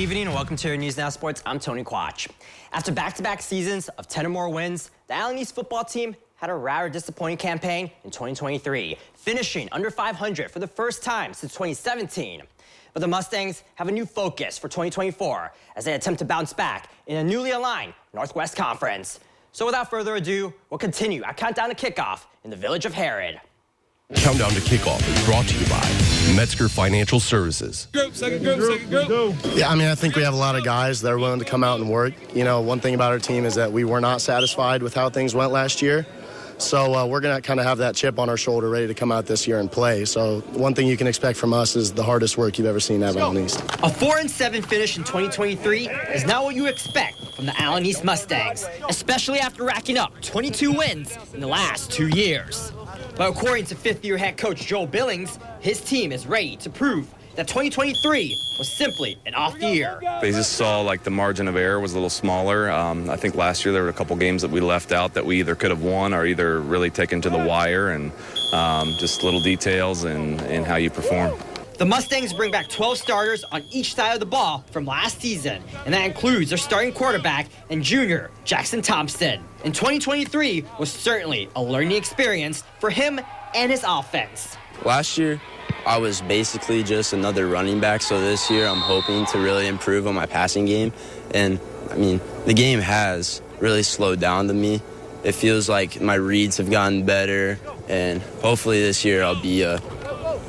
evening and welcome to your News Now Sports. I'm Tony Quach. After back-to-back seasons of 10 or more wins, the Allen East football team had a rather disappointing campaign in 2023, finishing under 500 for the first time since 2017. But the Mustangs have a new focus for 2024 as they attempt to bounce back in a newly aligned Northwest Conference. So without further ado, we'll continue our countdown to kickoff in the village of Herod. Countdown to Kickoff is brought to you by Metzger Financial Services. Second group. Yeah, I think we have a lot of guys that are willing to come out and work. You know, one thing about our team is that we were not satisfied with how ththings went last year. So we're going to kind of have that chip on our shoulder ready to come out this year and play. So one thing you can expect from us is the hardest work you've ever seen at Allen East. A 4-7 finish in 2023 is not what you expect from the Allen East Mustangs, especially after racking up 22 wins in the last 2 years. But according to fifth-year head coach Joel Billings, his team is ready to prove that 2023 was simply an off year. They just saw like the margin of error was a little smaller. I think last year there were a couple games that we left out that we either could have won or either really taken to the wire, and just little details in how you perform. The Mustangs bring back 12 starters on each side of the ball from last season, and that includes their starting quarterback and junior Jackson Thompson. And 2023 was certainly a learning experience for him and his offense. Last year, I was basically just another running back, so this year I'm hoping to really improve on my passing game. And, the game has really slowed down to me. It feels like my reads have gotten better, and hopefully this year I'll be a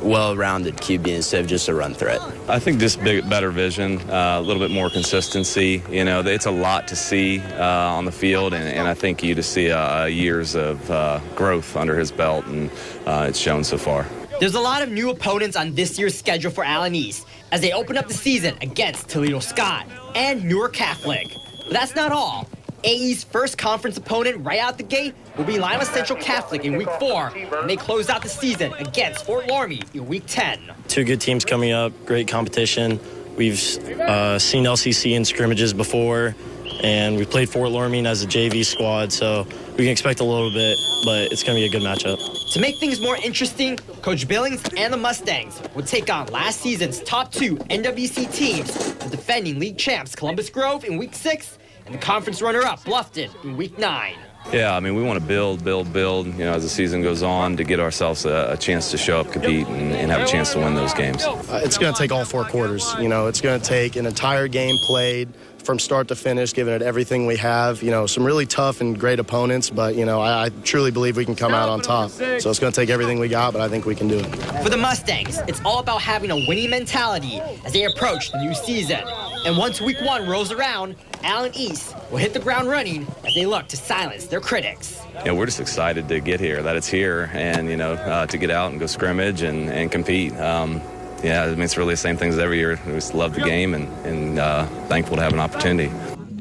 well-rounded QB instead of just a run threat. I think just better vision, a little bit more consistency. You know, it's a lot to see on the field, and I think you just see years of growth under his belt, and it's shown so far. There's a lot of new opponents on this year's schedule for Allen East as they open up the season against Toledo Scott and Newark Catholic. But that's not all. AE's first conference opponent right out the gate will be Lima Central Catholic in Week 4, and they close out the season against Fort Laramie in Week 10. Two good teams coming up, great competition. We've seen LCC in scrimmages before, and we played Fort Laramie as a JV squad, so we can expect a little bit, but it's going to be a good matchup. To make things more interesting, Coach Billings and the Mustangs will take on last season's top 2 NWC teams, the defending league champs Columbus Grove in Week 6 and the conference runner-up Bluffton in Week 9. Yeah, we want to build, as the season goes on to get ourselves a chance to show up, compete, and have a chance to win those games. It's going to take all 4 quarters. It's going to take an entire game played from start to finish, giving it everything we have. Some really tough and great opponents, but, I truly believe we can come out on top. So it's going to take everything we got, but I think we can do it. For the Mustangs, it's all about having a winning mentality as they approach the new season. And once Week 1 rolls around, Allen East will hit the ground running as they look to silence their critics. Yeah, we're just excited to get here, that it's here, and, to get out and go scrimmage and compete. It's really the same things every year. We just love the game and thankful to have an opportunity.